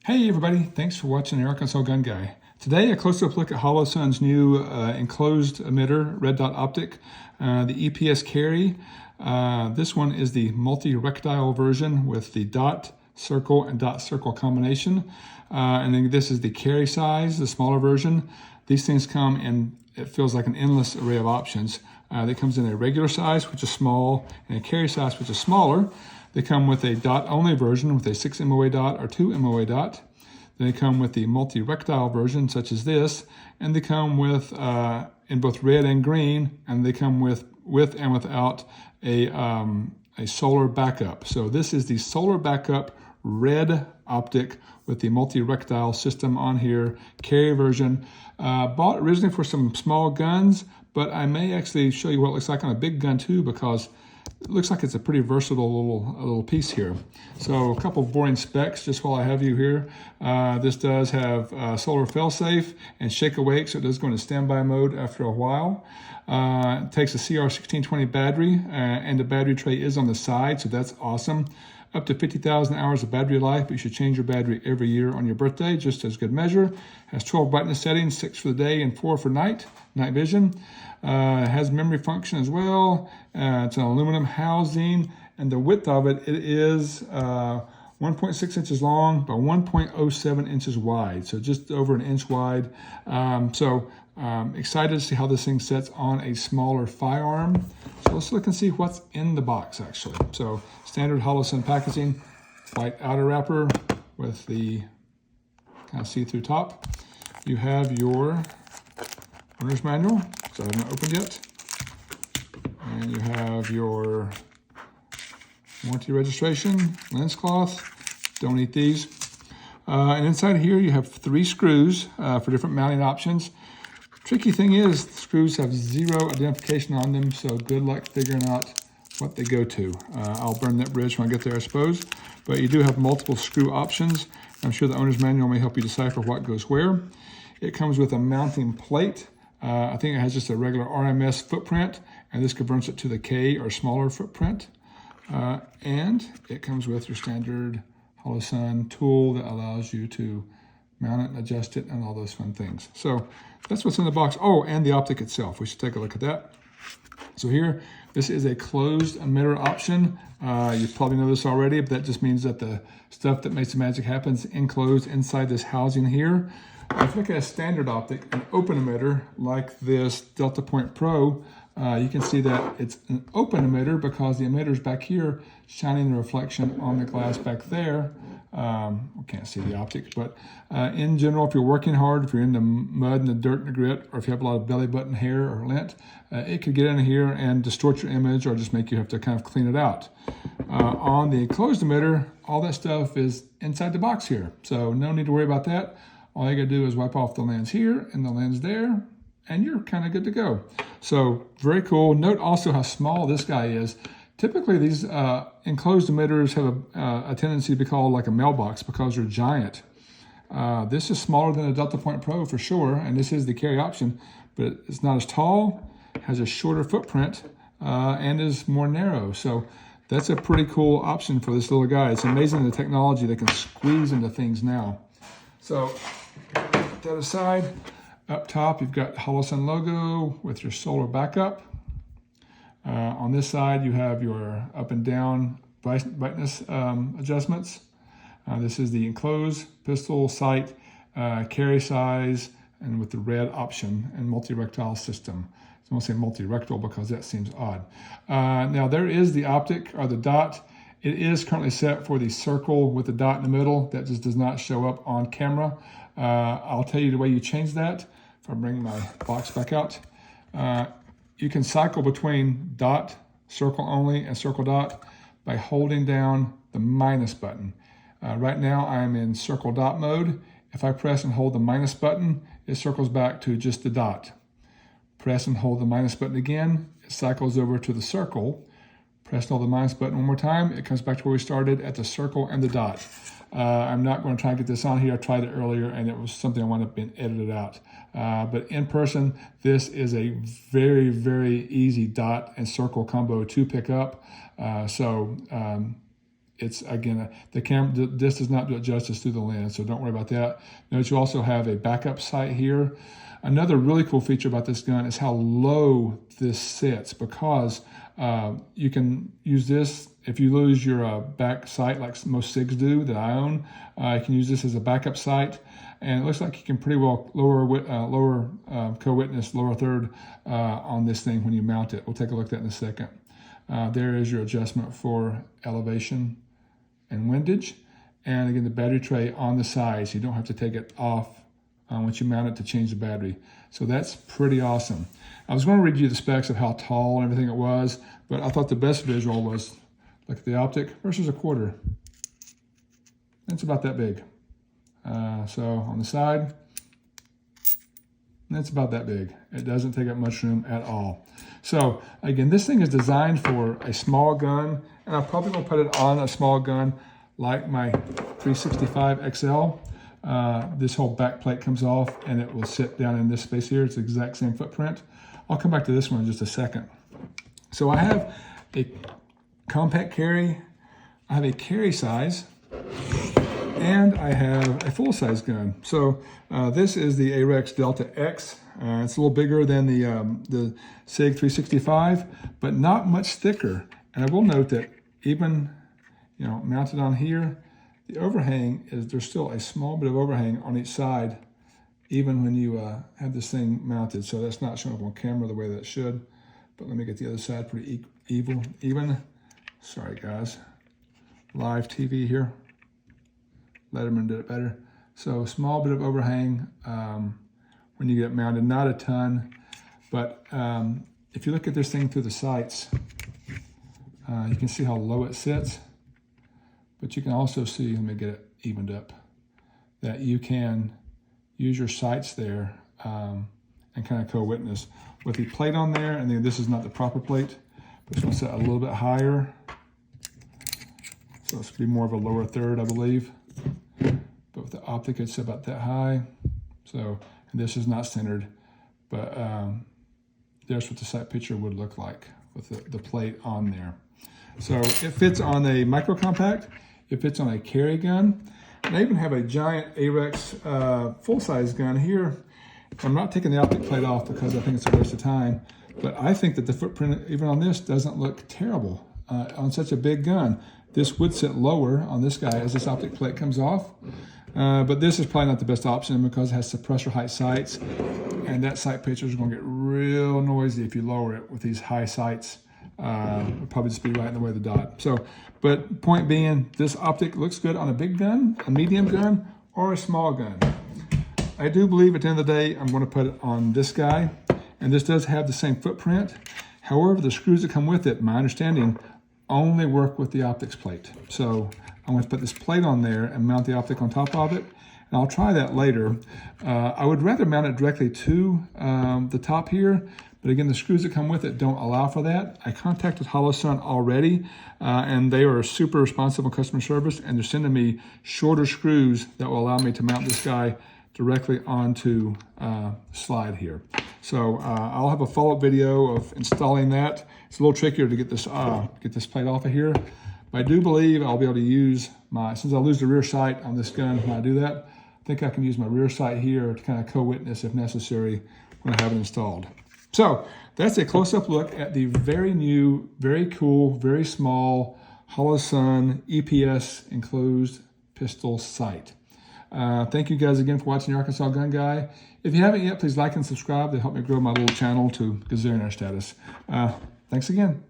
Hey everybody, thanks for watching the Arkansas Gun Guy. Today a close-up look at Holosun's new enclosed emitter red dot optic, the EPS Carry. This one is the Multi Reticle version with the dot circle and dot circle combination. And then this is the carry size, the smaller version. These things come in, it feels like an endless array of options. That comes in a regular size, which is small, and a carry size, which is smaller. They come with a dot-only version with a 6 MOA dot or 2 MOA dot. Then they come with the multi-reticle version, such as this, and they come with in both red and green, and they come with and without a solar backup. So this is the solar backup red optic with the multi-reticle system on here, carry version. Bought originally for some small guns, but I may actually show you what it looks like on a big gun too, because it looks like it's a pretty versatile little piece here. So a couple of boring specs just while I have you here. This does have solar failsafe and shake awake, so it does go into standby mode after a while. It takes a CR1620 battery, and the battery tray is on the side, so that's awesome. Up to 50,000 hours of battery life, but you should change your battery every year on your birthday, just as good measure. Has 12 brightness settings, 6 for the day and 4 for night vision. It has memory function as well. It's an aluminum housing, and the width of it is 1.6 inches long by 1.07 inches wide, so just over an inch wide. Excited to see how this thing sets on a smaller firearm. So let's look and see what's in the box actually. So standard Holosun packaging, white outer wrapper with the kind of see-through top. You have your owner's manual, so I haven't opened yet. And you have your warranty registration, lens cloth. Don't eat these. And inside here you have 3 screws for different mounting options. Tricky thing is, the screws have 0 identification on them, so good luck figuring out what they go to. I'll burn that bridge when I get there, I suppose. But you do have multiple screw options. I'm sure the owner's manual may help you decipher what goes where. It comes with a mounting plate. I think it has just a regular RMS footprint, and this converts it to the K or smaller footprint. And it comes with your standard Holosun tool that allows you to mount it and adjust it and all those fun things. So that's what's in the box. Oh, and the optic itself. We should take a look at that. So here, this is a closed emitter option. You probably know this already, but that just means that the stuff that makes the magic happen is enclosed inside this housing here. If you look at a standard optic, an open emitter like this Delta Point Pro, you can see that it's an open emitter because the emitter's back here shining the reflection on the glass back there. We can't see the optics, but in general, if you're working hard, if you're in the mud and the dirt and the grit, or if you have a lot of belly button hair or lint, it could get in here and distort your image or just make you have to kind of clean it out. On the closed emitter, all that stuff is inside the box here, so no need to worry about that. All you gotta do is wipe off the lens here and the lens there, and you're kind of good to go. So very cool. Note also how small this guy is. Typically these enclosed emitters have a tendency to be called like a mailbox because they're giant. This is smaller than a Delta Point Pro for sure, and this is the carry option, but it's not as tall, has a shorter footprint, and is more narrow. So that's a pretty cool option for this little guy. It's amazing the technology that can squeeze into things now. So put that aside. Up top, you've got Holosun logo with your solar backup. On this side, you have your up and down brightness adjustments. This is the enclosed pistol sight, carry size, and with the red option and multi-reticle system. I won't say multi-reticle because that seems odd. Now there is the optic or the dot. It is currently set for the circle with the dot in the middle. That just does not show up on camera. I'll tell you the way you change that. If I bring my box back out, you can cycle between dot, circle only, and circle dot by holding down the minus button. Right now I'm in circle dot mode. If I press and hold the minus button, it circles back to just the dot. Press and hold the minus button again, it cycles over to the circle. Press and hold the minus button one more time, it comes back to where we started at the circle and the dot. I'm not going to try and get this on here. I tried it earlier and it was something I wound up being edited out. But in person, this is a very, very easy dot and circle combo to pick up. it's again, this does not do it justice through the lens, so don't worry about that. Notice you also have a backup sight here. Another really cool feature about this gun is how low this sits, because you can use this if you lose your back sight like most SIGs do that I own. You can use this as a backup sight, and it looks like you can pretty well lower co-witness, lower third on this thing when you mount it. We'll take a look at that in a second. There is your adjustment for elevation and windage, and again the battery tray on the side, so you don't have to take it off once you mount it to change the battery. So that's pretty awesome. I was going to read you the specs of how tall and everything it was, but I thought the best visual was look at the optic versus a quarter. It's about that big. So on the side, it's about that big. It doesn't take up much room at all. So again, this thing is designed for a small gun, and I'm probably going to put it on a small gun like my 365 XL. This whole back plate comes off and it will sit down in this space here. It's the exact same footprint. I'll come back to this one in just a second. So I have a compact carry, I have a carry size, and I have a full-size gun. So this is the Arex Delta X. It's a little bigger than the SIG 365, but not much thicker. And I will note that even mounted on here, the overhang there's still a small bit of overhang on each side, even when you have this thing mounted. So that's not showing up on camera the way that it should. But let me get the other side pretty even. Sorry guys, live TV here. Letterman did it better. So small bit of overhang when you get it mounted, not a ton. But if you look at this thing through the sights, you can see how low it sits. But you can also see, let me get it evened up, that you can use your sights there and kind of co-witness. With the plate on there, and then this is not the proper plate, but it's going to set a little bit higher. So it's going to be more of a lower third, I believe. But with the optic, it's about that high. So, and this is not centered, but there's what the sight picture would look like with the plate on there. So it fits on a micro compact. It fits on a carry gun. And I even have a giant Arex full-size gun here. I'm not taking the optic plate off because I think it's a waste of time, but I think that the footprint, even on this, doesn't look terrible on such a big gun. This would sit lower on this guy as this optic plate comes off, but this is probably not the best option because it has suppressor height sights, and that sight picture is going to get real noisy if you lower it with these high sights. It'll probably just be right in the way of the dot. So, but point being, this optic looks good on a big gun, a medium gun, or a small gun. I do believe at the end of the day, I'm going to put it on this guy, and this does have the same footprint. However, the screws that come with it, my understanding, only work with the optics plate. So I'm going to put this plate on there and mount the optic on top of it, and I'll try that later. I would rather mount it directly to the top here, but again, the screws that come with it don't allow for that. I contacted Holosun already, and they are super responsive on customer service, and they're sending me shorter screws that will allow me to mount this guy directly onto slide here. So I'll have a follow-up video of installing that. It's a little trickier to get this plate off of here, but I do believe I'll be able to use since I lose the rear sight on this gun when I do that, I think I can use my rear sight here to kind of co-witness if necessary when I have it installed. So that's a close-up look at the very new, very cool, very small Holosun EPS enclosed pistol sight. Thank you guys again for watching the Arkansas Gun Guy. If you haven't yet, please like and subscribe to help me grow my little channel to gazillionaire status. Thanks again.